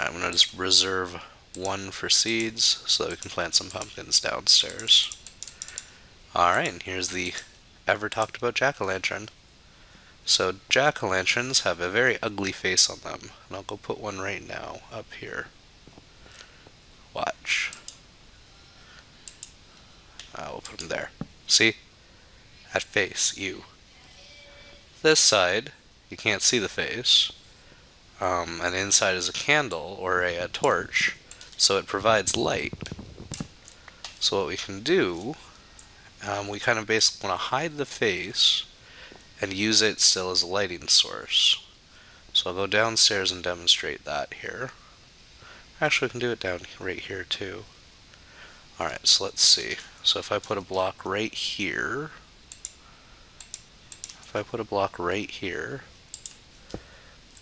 Alright, I'm going to just reserve 1 for seeds so that we can plant some pumpkins downstairs. Alright, and here's the ever talked about jack-o'-lantern. So jack-o'-lanterns have a very ugly face on them, and I'll go put one right now up here. Watch. We'll put them there. See? That face, ew. This side, you can't see the face, and inside is a candle or a torch, so it provides light. So what we can do, we kind of basically want to hide the face and use it still as a lighting source. So I'll go downstairs and demonstrate that here. Actually, we can do it down right here too. Alright, so let's see. So if I put a block right here,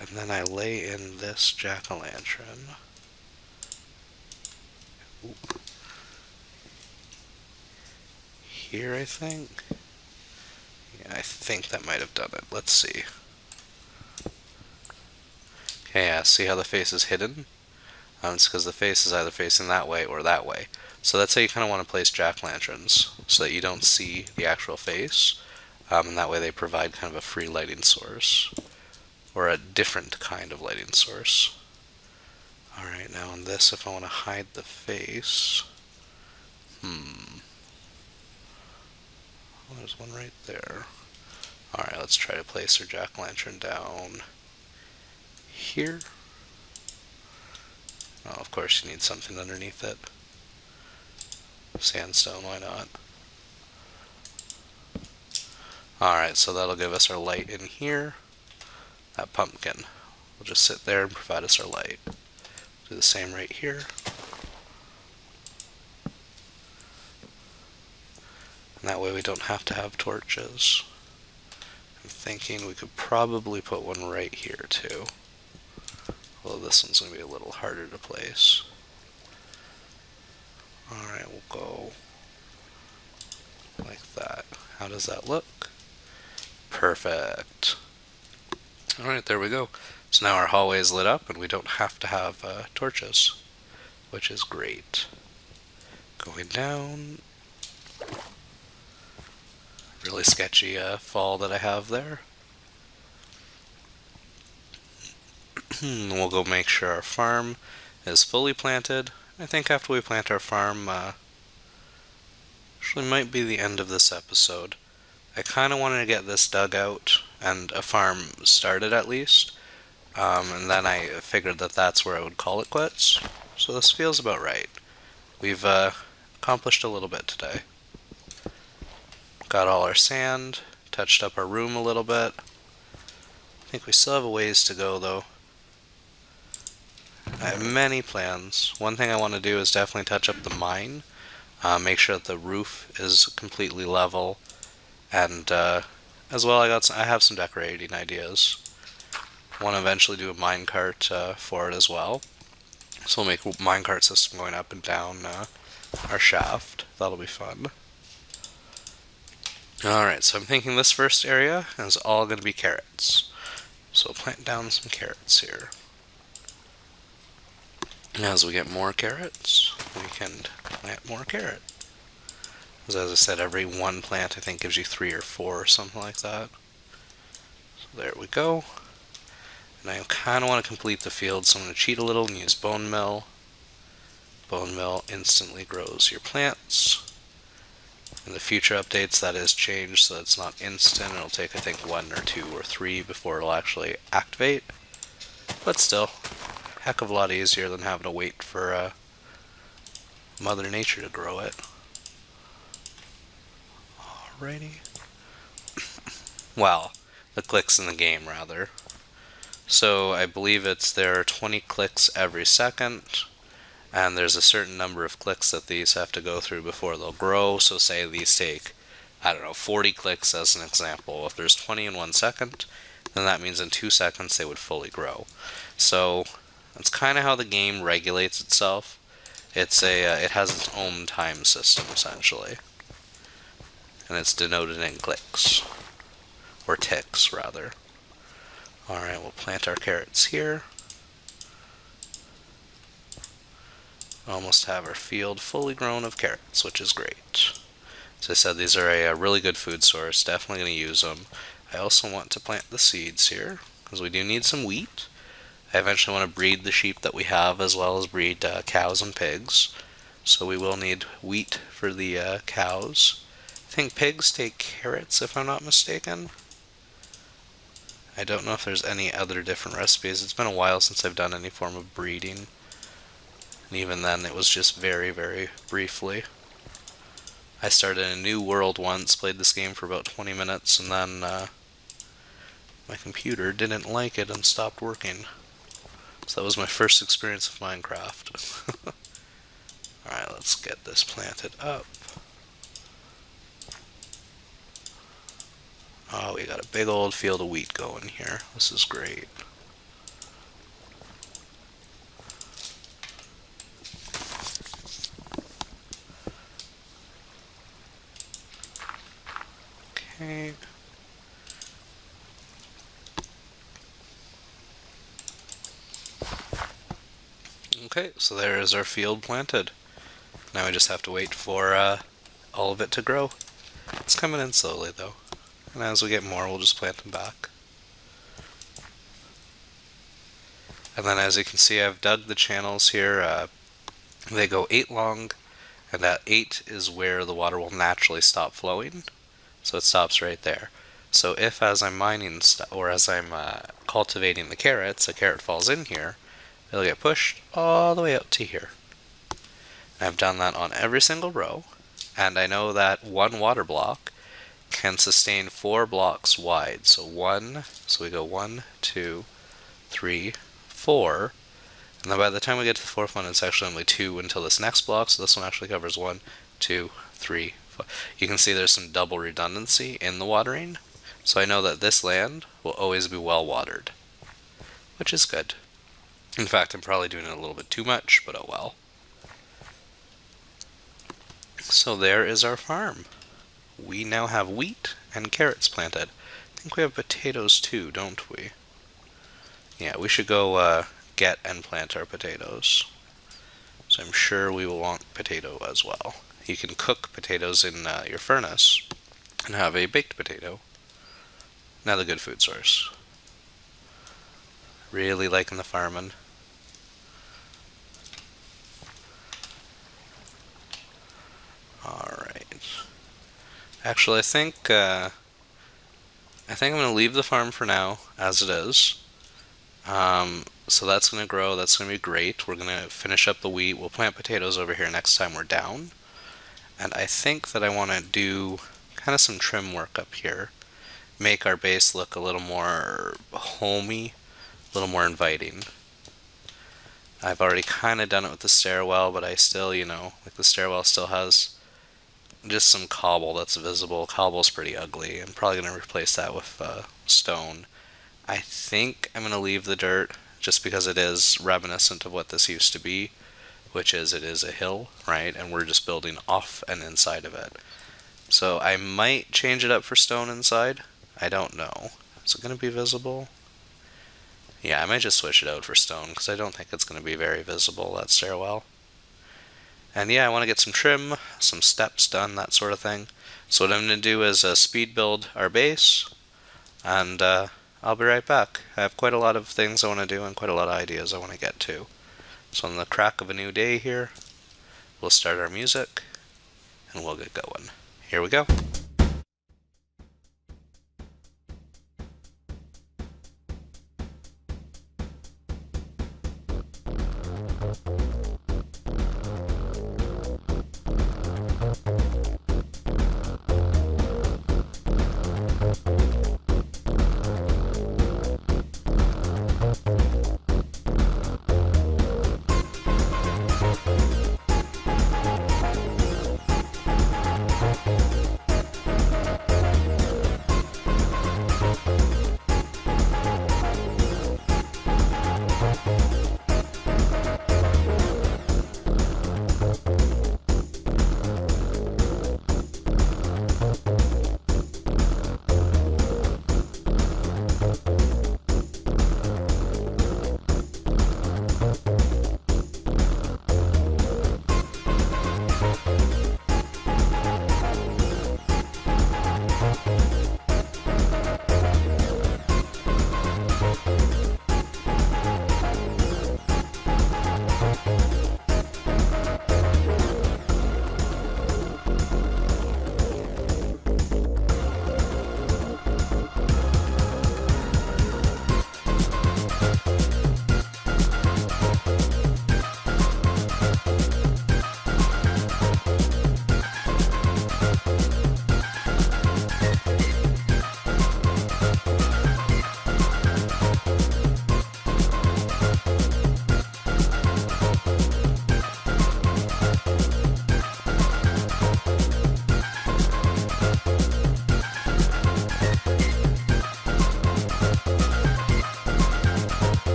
and then I lay in this jack-o'-lantern. Here, I think? Yeah, I think that might have done it. Let's see. Okay, yeah, see how the face is hidden? It's because the face is either facing that way or that way. So that's how you kind of want to place jack-lanterns, so that you don't see the actual face, and that way they provide kind of a free lighting source, or a different kind of lighting source. Alright, now on this, if I want to hide the face, oh, there's one right there. Alright, let's try to place our jack-o'-lantern down here. Oh, of course you need something underneath it. Sandstone, why not? Alright, so that'll give us our light in here. That pumpkin will just sit there and provide us our light. Do the same right here. And that way we don't have to have torches. I'm thinking we could probably put one right here too. Although this one's going to be a little harder to place. Alright, we'll go like that. How does that look? Perfect. Alright, there we go. So now our hallway is lit up and we don't have to have torches, which is great. Going down. Really sketchy fall that I have there. We'll go make sure our farm is fully planted. I think after we plant our farm, actually might be the end of this episode. I kind of wanted to get this dug out and a farm started at least, and then I figured that that's where I would call it quits. So this feels about right. We've accomplished a little bit today. Got all our sand, touched up our room a little bit. I think we still have a ways to go though. I have many plans. One thing I want to do is definitely touch up the mine, make sure that the roof is completely level, and as well I have some decorating ideas. I want to eventually do a minecart for it as well. So we'll make a minecart system going up and down our shaft. That'll be fun. Alright, so I'm thinking this first area is all going to be carrots. So we'll plant down some carrots here. As we get more carrots, we can plant more carrot. As I said, every one plant I think gives you 3 or 4 or something like that. So there we go. And I kind of want to complete the field, so I'm going to cheat a little and use bone meal. Bone meal instantly grows your plants. In the future updates that is changed so it's not instant. It'll take I think 1 or 2 or 3 before it'll actually activate. But still, heck of a lot easier than having to wait for Mother Nature to grow it. Alrighty. Well, the clicks in the game rather. So I believe there are 20 clicks every second, and there's a certain number of clicks that these have to go through before they'll grow. So say these take, I don't know, 40 clicks as an example. If there's 20 in 1 second, then that means in 2 seconds they would fully grow. So that's kind of how the game regulates itself. It has its own time system essentially, and it's denoted in clicks, or ticks rather. Alright, we'll plant our carrots here. Almost have our field fully grown of carrots, which is great. As I said, these are a really good food source. Definitely going to use them. I also want to plant the seeds here, because we do need some wheat. I eventually want to breed the sheep that we have, as well as breed cows and pigs. So we will need wheat for the cows. I think pigs take carrots, if I'm not mistaken. I don't know if there's any other different recipes. It's been a while since I've done any form of breeding. And even then, it was just very, very briefly. I started a new world once, played this game for about 20 minutes, and then my computer didn't like it and stopped working. So that was my first experience of Minecraft. Alright, let's get this planted up. Oh, we got a big old field of wheat going here. This is great. Okay. Okay, so there is our field planted. Now we just have to wait for all of it to grow. It's coming in slowly though. And as we get more, we'll just plant them back. And then as you can see, I've dug the channels here. They go 8 long, and that 8 is where the water will naturally stop flowing. So it stops right there. So if as I'm mining or as I'm cultivating the carrots, a carrot falls in here, it'll get pushed all the way out to here. I've done that on every single row, and I know that one water block can sustain 4 blocks wide. So we go 1, 2, 3, 4, and then by the time we get to the 4th one, it's actually only 2 until this next block, so this one actually covers 1, 2, 3, 4. You can see there's some double redundancy in the watering, so I know that this land will always be well watered, which is good. In fact, I'm probably doing it a little bit too much, but oh well. So there is our farm. We now have wheat and carrots planted. I think we have potatoes too, don't we? Yeah, we should go get and plant our potatoes. So I'm sure we will want potato as well. You can cook potatoes in your furnace and have a baked potato. Another good food source. Really liking the farming. Alright. Actually, I think I'm going to leave the farm for now, as it is. So that's going to grow, that's going to be great. We're going to finish up the wheat, we'll plant potatoes over here next time we're down. And I think that I want to do kind of some trim work up here. Make our base look a little more homey, a little more inviting. I've already kind of done it with the stairwell, but I still, you know, like the stairwell still has just some cobble that's visible. Cobble's pretty ugly. I'm probably going to replace that with stone. I think I'm going to leave the dirt just because it is reminiscent of what this used to be, which is it is a hill, right? And we're just building off and inside of it. So I might change it up for stone inside. I don't know. Is it going to be visible? Yeah, I might just switch it out for stone because I don't think it's going to be very visible, that stairwell. And yeah, I want to get some trim, some steps done, that sort of thing. So what I'm going to do is speed build our base, and I'll be right back. I have quite a lot of things I want to do and quite a lot of ideas I want to get to. So on the crack of a new day here, we'll start our music, and we'll get going. Here we go.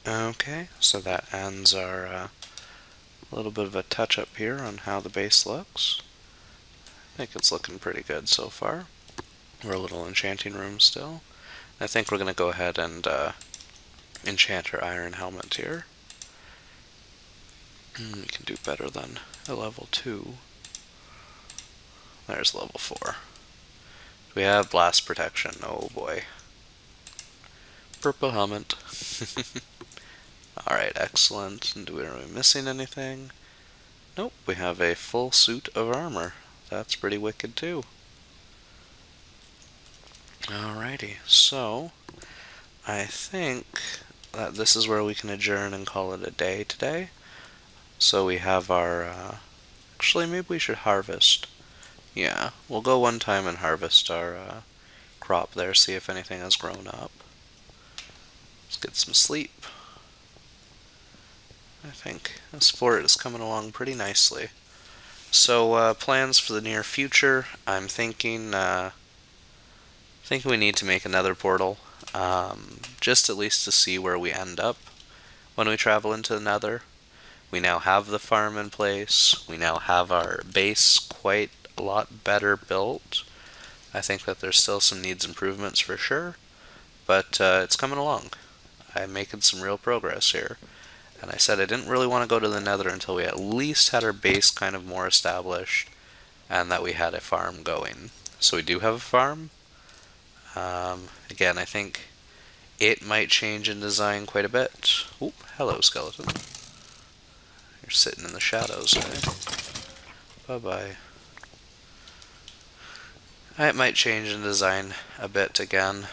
Okay, so that ends our little bit of a touch up here on how the base looks. I think it's looking pretty good so far. We're a little enchanting room still. I think we're going to go ahead and enchant our iron helmet here. We can do better than a level 2. There's level 4. We have blast protection. Oh boy. Purple helmet. Alright, excellent. And are we missing anything? Nope, we have a full suit of armor. That's pretty wicked too. Alrighty, so I think that this is where we can adjourn and call it a day today. So we have our, actually maybe we should harvest. Yeah, we'll go one time and harvest our crop there, see if anything has grown up. Let's get some sleep. I think this fort is coming along pretty nicely. So plans for the near future, I'm thinking we need to make another portal, just at least to see where we end up when we travel into the Nether. We now have the farm in place. We now have our base quite a lot better built. I think that there's still some needs improvements for sure, but it's coming along. I'm making some real progress here. And I said I didn't really want to go to the Nether until we at least had our base kind of more established and that we had a farm going. So we do have a farm. Again, I think it might change in design quite a bit. Oop, hello, skeleton. You're sitting in the shadows, eh? Bye-bye. It might change in design a bit again.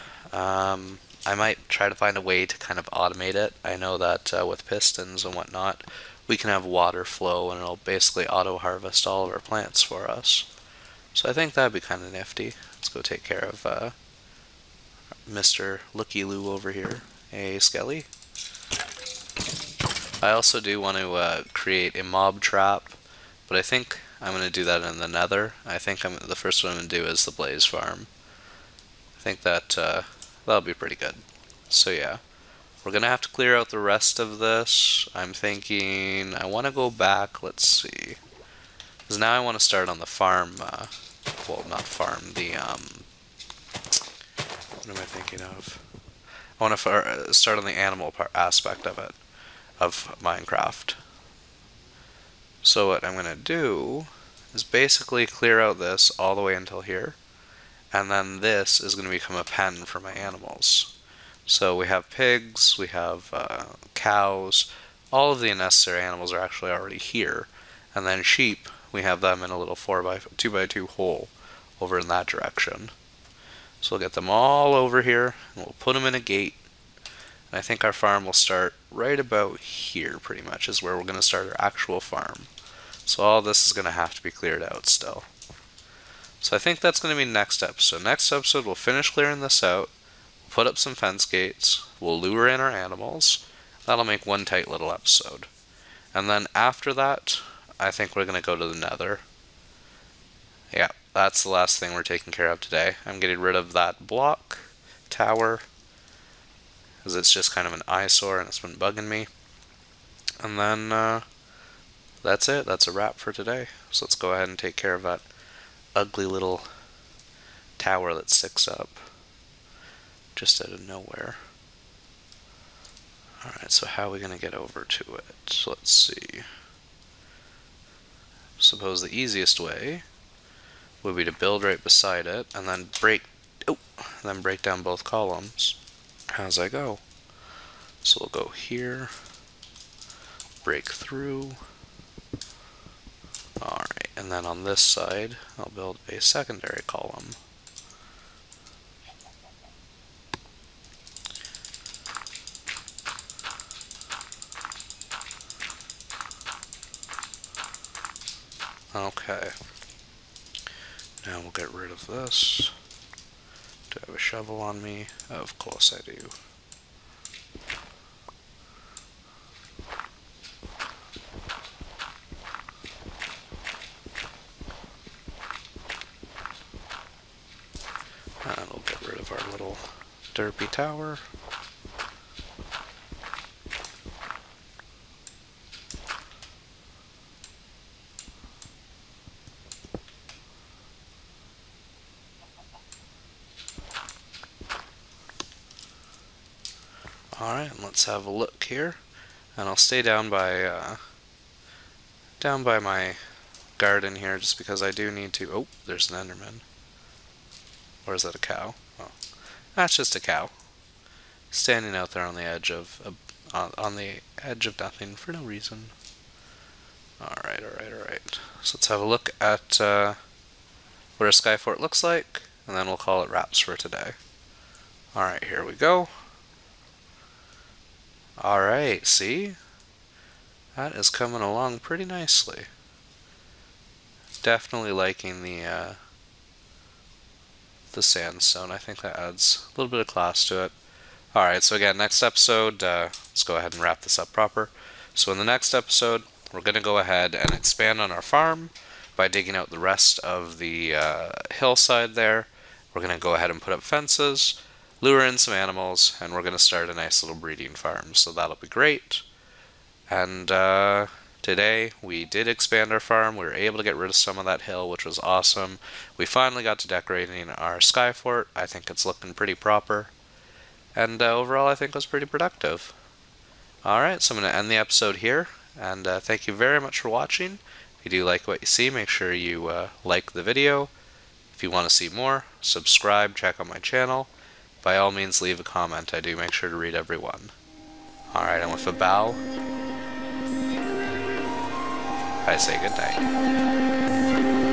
I might try to find a way to kind of automate it. I know that with pistons and whatnot, we can have water flow and it'll basically auto-harvest all of our plants for us. So I think that'd be kind of nifty. Let's go take care of Mr. Looky-Loo over here. Hey, Skelly. I also do want to create a mob trap, but I think I'm going to do that in the Nether. I think the first one I'm going to do is the Blaze Farm. I think that that'll be pretty good. So yeah, we're going to have to clear out the rest of this. I'm thinking I want to go back, let's see. Because now I want to start on the farm, well, not farm, the, what am I thinking of? I want to start on the animal aspect of it, of Minecraft. So what I'm going to do is basically clear out this all the way until here, and then this is going to become a pen for my animals. So we have pigs, we have cows, all of the necessary animals are actually already here, and then sheep, we have them in a little 2x2 hole over in that direction. So we'll get them all over here, and we'll put them in a gate, and I think our farm will start right about here, pretty much, is where we're going to start our actual farm. So all this is going to have to be cleared out still. So I think that's going to be next episode. Next episode, we'll finish clearing this out, put up some fence gates, we'll lure in our animals. That'll make one tight little episode. And then after that, I think we're going to go to the Nether. Yeah, that's the last thing we're taking care of today. I'm getting rid of that block tower, because it's just kind of an eyesore and it's been bugging me. And then that's it. That's a wrap for today. So let's go ahead and take care of that ugly little tower that sticks up just out of nowhere. Alright, so how are we going to get over to it? So let's see. Suppose the easiest way would be to build right beside it and then break down both columns. How's that go? So we'll go here, break through. Alright, and then on this side, I'll build a secondary column. Okay. Now we'll get rid of this. Do I have a shovel on me? Of course I do. And we'll get rid of our little derpy tower. Alright, let's have a look here. And I'll stay down by my garden here just because I do need to... Oh, there's an Enderman. Or is that a cow? Oh, that's just a cow. Standing out there on the edge of nothing for no reason. Alright. So let's have a look at what our sky fort looks like, and then we'll call it wraps for today. Alright, here we go. Alright, see? That is coming along pretty nicely. Definitely liking the sandstone. I think that adds a little bit of class to it. Alright, so again, next episode, let's go ahead and wrap this up proper. So in the next episode, we're going to go ahead and expand on our farm by digging out the rest of the hillside there. We're going to go ahead and put up fences, lure in some animals, and we're going to start a nice little breeding farm. So that'll be great. And today we did expand our farm. We were able to get rid of some of that hill, which was awesome. We finally got to decorating our sky fort. I think it's looking pretty proper. And overall, I think it was pretty productive. Alright, so I'm going to end the episode here. And thank you very much for watching. If you do like what you see, make sure you like the video. If you want to see more, subscribe, check out my channel. By all means, leave a comment. I do make sure to read every one. Alright, and with a bow, I say good night.